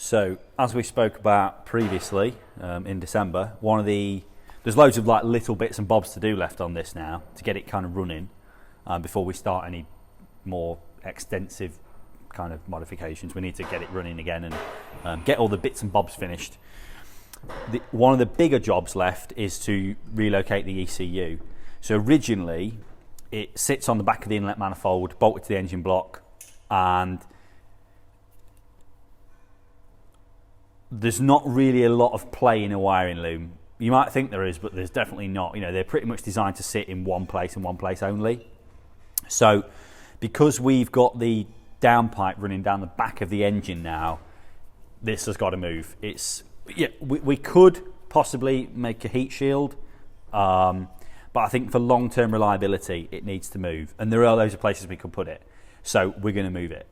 So, as we spoke about previously in December, there's loads of like little bits and bobs to do left on this now to get it kind of running before we start any more extensive kind of modifications. We need to get it running again and get all the bits and bobs finished. One of the bigger jobs left is to relocate the ECU. So originally it sits on the back of the inlet manifold, bolted to the engine block, and there's not really a lot of play in a wiring loom. You might think there is, but there's definitely not. You know, they're pretty much designed to sit in one place and one place only. So because we've got the downpipe running down the back of the engine now, this has got to move. We could possibly make a heat shield, but I think for long-term reliability it needs to move, and there are loads of places we could put it, so we're going to move it.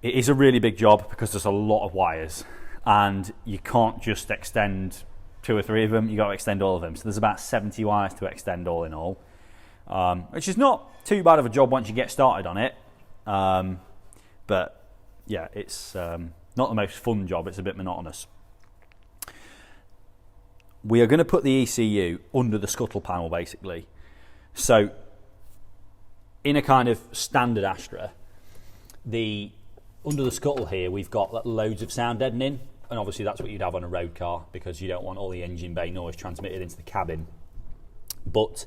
It is a really big job because there's a lot of wires and you can't just extend 2 or 3 of them, you've got to extend all of them. So there's about 70 wires to extend all in all, which is not too bad of a job once you get started on it, but yeah, it's not the most fun job, it's a bit monotonous. We are going to put the ECU under the scuttle panel basically. So in a kind of standard Astra, under the scuttle here we've got loads of sound deadening, and obviously that's what you'd have on a road car because you don't want all the engine bay noise transmitted into the cabin. But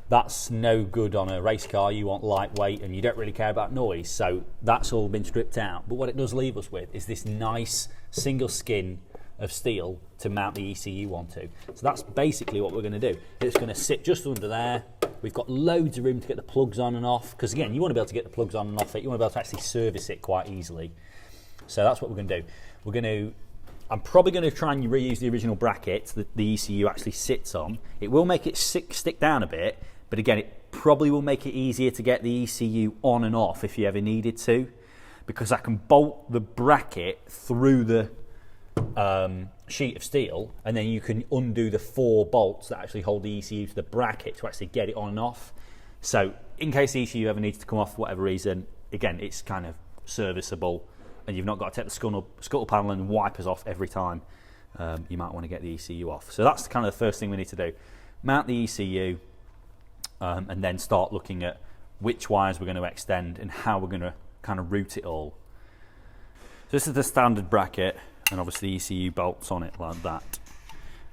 that's no good on a race car. You want lightweight and you don't really care about noise, so that's all been stripped out. But what it does leave us with is this nice single skin of steel to mount the ECU onto. So that's basically what we're going to do. It's going to sit just under there. We've got loads of room to get the plugs on and off, because again, you want to be able to get the plugs on and off it. You want to be able to actually service it quite easily. So that's what we're going to do. I'm probably going to try and reuse the original bracket that the ECU actually sits on. It will make it stick down a bit, but again, it probably will make it easier to get the ECU on and off if you ever needed to, because I can bolt the bracket through the sheet of steel, and then you can undo the 4 bolts that actually hold the ECU to the bracket to actually get it on and off. So in case the ECU ever needs to come off for whatever reason, again, it's kind of serviceable and you've not got to take the scuttle panel and wipers off every time. You might want to get the ECU off. So that's kind of the first thing we need to do. Mount the ECU and then start looking at which wires we're going to extend and how we're going to kind of route it all. So this is the standard bracket, and obviously the ECU bolts on it like that.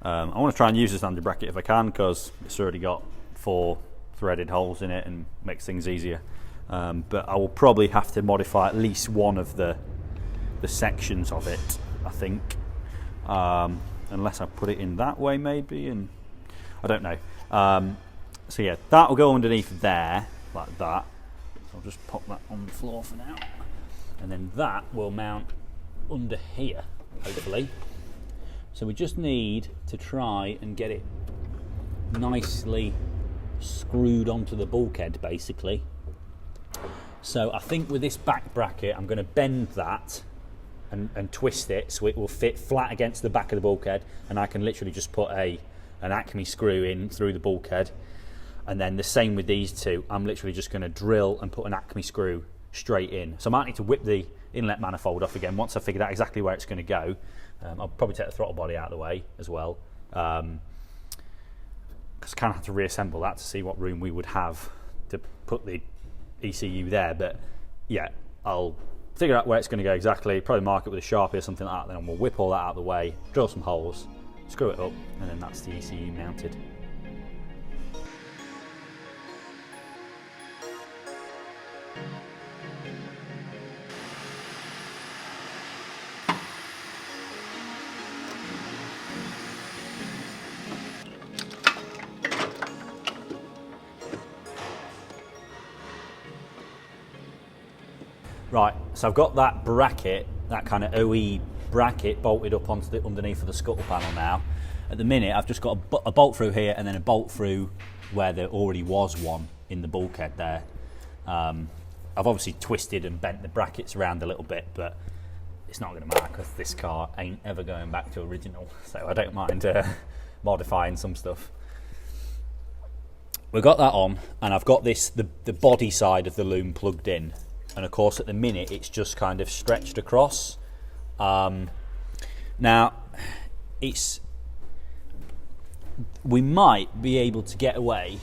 I want to try and use the standard bracket if I can, because it's already got 4 threaded holes in it and makes things easier. But I will probably have to modify at least one of the sections of it, I think, unless I put it in that way maybe, and I don't know. So yeah, that will go underneath there like that. So I'll just pop that on the floor for now, and then that will mount under here, hopefully. So we just need to try and get it nicely screwed onto the bulkhead basically. So I think with this back bracket I'm going to bend that and twist it so it will fit flat against the back of the bulkhead, and I can literally just put an Acme screw in through the bulkhead. And then the same with these two, I'm literally just going to drill and put an Acme screw straight in. So I might need to whip the inlet manifold off again once I've figured out exactly where it's going to go. I'll probably take the throttle body out of the way as well, because I kind of have to reassemble that to see what room we would have to put the ECU there. But yeah, I'll figure out where it's going to go exactly, probably mark it with a Sharpie or something like that, then we'll whip all that out of the way, drill some holes, screw it up, and then that's the ECU mounted. Right, so I've got that bracket, that kind of OE bracket bolted up onto the underneath of the scuttle panel now. At the minute I've just got a bolt through here and then a bolt through where there already was one in the bulkhead there. I've obviously twisted and bent the brackets around a little bit, but it's not going to matter because this car ain't ever going back to original, so I don't mind modifying some stuff. We've got that on, and I've got this the body side of the loom plugged in. and of course at the minute it's just kind of stretched across. Now we might be able to get away,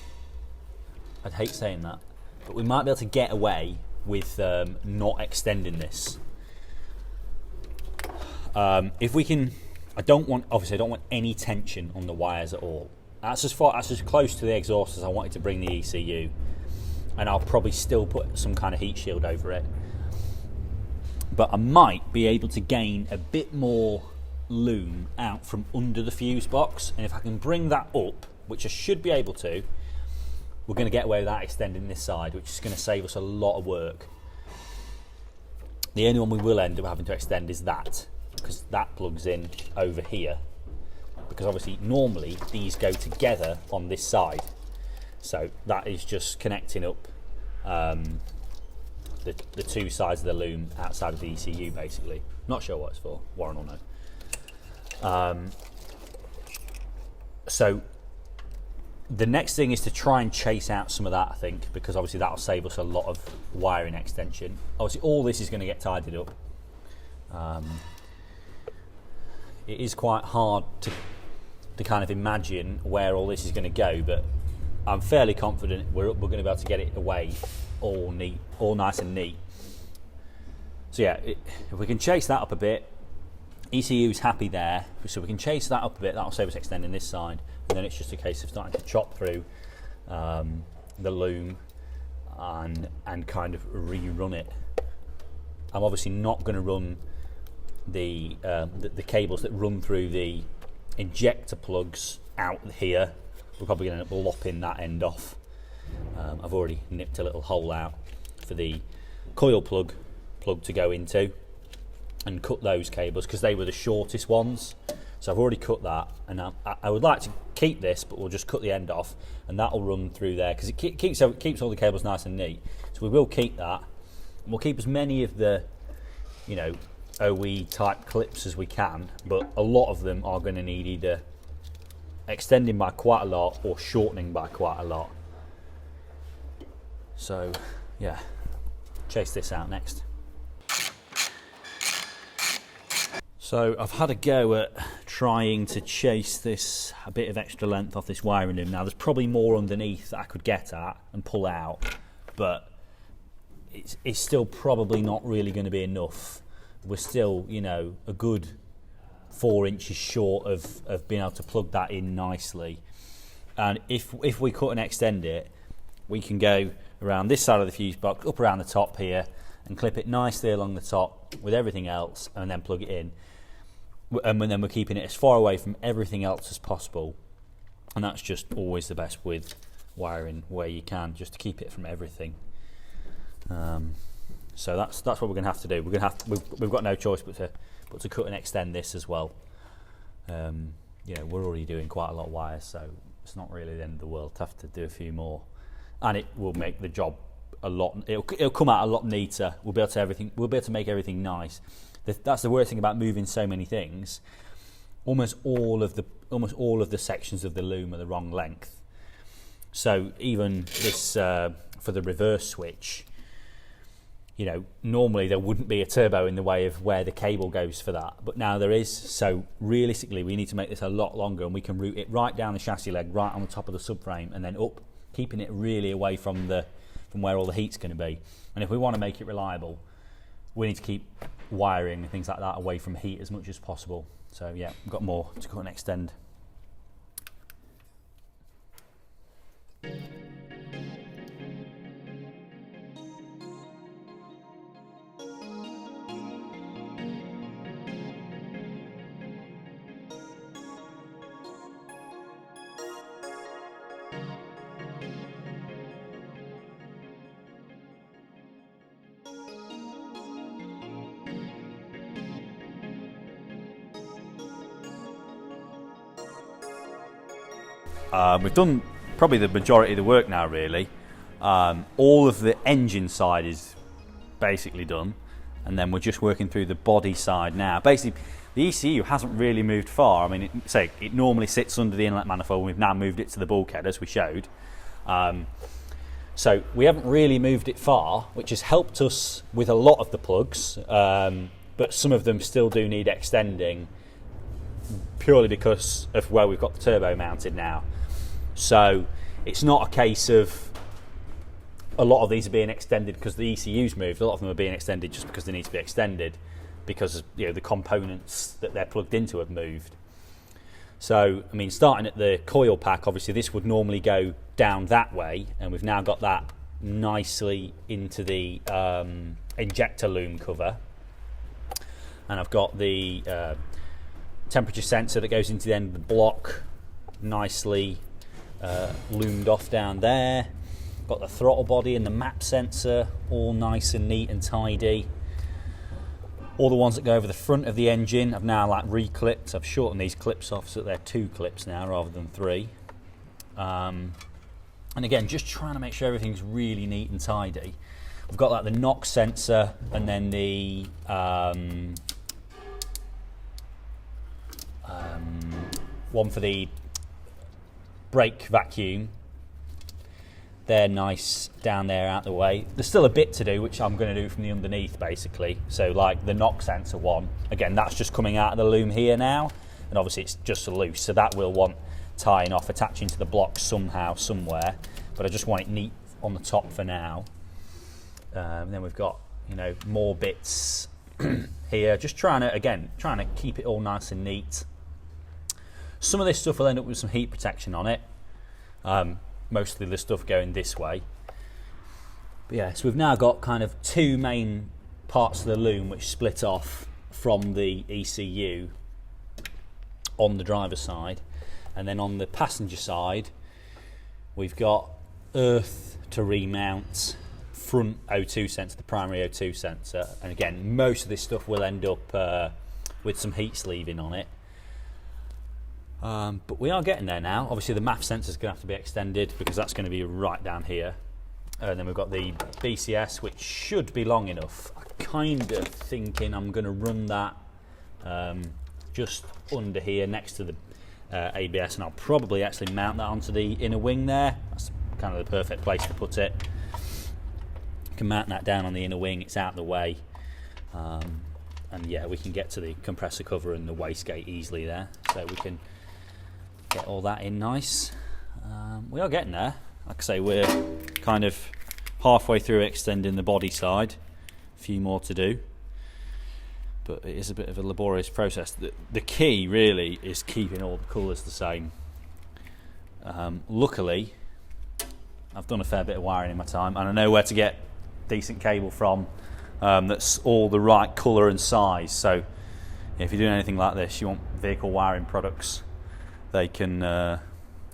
I'd hate saying that, but we might be able to get away with not extending this. If we can, I don't want any tension on the wires at all. That's as close to the exhaust as I wanted to bring the ECU, and I'll probably still put some kind of heat shield over it. But I might be able to gain a bit more loom out from under the fuse box, and if I can bring that up, which I should be able to, we're going to get away without extending this side, which is going to save us a lot of work. The only one we will end up having to extend is that, because that plugs in over here, because obviously normally these go together on this side, so that is just connecting up the two sides of the loom outside of the ECU basically. Not sure what it's for, Warren will know. So the next thing is to try and chase out some of that, I think, because obviously that'll save us a lot of wiring extension. Obviously all this is going to get tidied up. It is quite hard to kind of imagine where all this is going to go, but I'm fairly confident we're going to be able to get it away all neat, all nice and neat. So yeah, if we can chase that up a bit, ECU is happy there, so we can chase that up a bit, that'll save us extending this side, and then it's just a case of starting to chop through the loom and kind of rerun it. I'm obviously not going to run the cables that run through the injector plugs out here. We're probably going to end up lopping that end off. I've already nipped a little hole out for the coil plug to go into and cut those cables because they were the shortest ones. So I've already cut that, and I would like to keep this, but we'll just cut the end off and that'll run through there because it keeps all the cables nice and neat. So we will keep that, and we'll keep as many of the, you know, OE type clips as we can, but a lot of them are going to need either extending by quite a lot or shortening by quite a lot. So yeah, chase this out next. So I've had a go at trying to chase this a bit of extra length off this wiring loom. Now there's probably more underneath that I could get at and pull out, but it's still probably not really going to be enough. We're still, you know, a good 4 inches short of being able to plug that in nicely. And if we cut and extend it, we can go around this side of the fuse box, up around the top here, and clip it nicely along the top with everything else, and then plug it in. And then we're keeping it as far away from everything else as possible. And that's just always the best with wiring where you can, just to keep it from everything. So that's what we're going to have to do. We've got no choice but to cut and extend this as well. You know, we're already doing quite a lot of wires, so it's not really the end of the world to have to do a few more, and it will make the job a lot. It'll come out a lot neater. We'll be able to make everything nice. That's the worst thing about moving so many things. Almost all of the sections of the loom are the wrong length. So even this for the reverse switch, you know, normally there wouldn't be a turbo in the way of where the cable goes for that, but now there is. So realistically, we need to make this a lot longer, and we can route it right down the chassis leg, right on the top of the subframe, and then up, keeping it really away from where all the heat's going to be. And if we want to make it reliable, we need to keep wiring and things like that away from heat as much as possible. So yeah, we've got more to cut and extend. We've done probably the majority of the work now, really. All of the engine side is basically done, and then we're just working through the body side now. Basically, the ECU hasn't really moved far. I mean, it normally sits under the inlet manifold, and we've now moved it to the bulkhead, as we showed. So we haven't really moved it far, which has helped us with a lot of the plugs, but some of them still do need extending purely because of where we've got the turbo mounted now. So it's not a case of a lot of these are being extended because the ECU's moved. A lot of them are being extended just because they need to be extended because, you know, the components that they're plugged into have moved. So, I mean, starting at the coil pack, obviously this would normally go down that way, and we've now got that nicely into the injector loom cover. And I've got the temperature sensor that goes into the end of the block nicely loomed off down there. Got the throttle body and the map sensor all nice and neat and tidy. All the ones that go over the front of the engine I've now like reclipped. I've shortened these clips off so that they're 2 clips now rather than 3. And again, just trying to make sure everything's really neat and tidy. We've got like the knock sensor and then the one for the brake vacuum. They're nice down there out the way. There's still a bit to do, which I'm going to do from the underneath basically. So like the knock sensor one, again, that's just coming out of the loom here now, and obviously it's just loose, so that will want tying off, attaching to the block somehow, somewhere, but I just want it neat on the top for now. Then we've got, you know, more bits here, just trying to keep it all nice and neat. Some of this stuff will end up with some heat protection on it. Mostly the stuff going this way. But yeah, so we've now got kind of 2 main parts of the loom which split off from the ECU on the driver's side, and then on the passenger side we've got earth to remount front O2 sensor, the primary O2 sensor, and again most of this stuff will end up with some heat sleeving on it. But we are getting there now. Obviously the MAF sensor is going to have to be extended because that's going to be right down here. And then we've got the BCS, which should be long enough. I'm kind of thinking I'm going to run that just under here next to the ABS, and I'll probably actually mount that onto the inner wing there. That's kind of the perfect place to put it. You can mount that down on the inner wing, it's out of the way. And yeah, we can get to the compressor cover and the wastegate easily there. So we can get all that in nice. We are getting there. Like I say, we're kind of halfway through extending the body side. A few more to do, but it is a bit of a laborious process. The key really is keeping all the colours the same. Luckily, I've done a fair bit of wiring in my time, and I know where to get decent cable from that's all the right colour and size. So if you're doing anything like this, you want vehicle wiring products, they can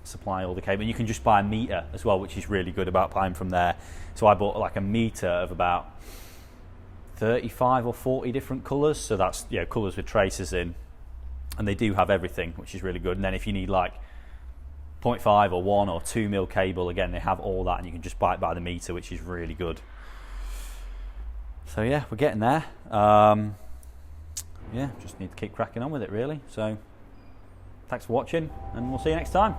supply all the cable. And you can just buy a meter as well, which is really good about buying from there. So I bought like a meter of about 35 or 40 different colours. So that's, you know, colours with traces in, and they do have everything, which is really good. And then if you need like 0.5 or 1 or 2 mil cable, again they have all that, and you can just buy it by the meter, which is really good. So yeah, we're getting there. Yeah, just need to keep cracking on with it really. So thanks for watching, and we'll see you next time.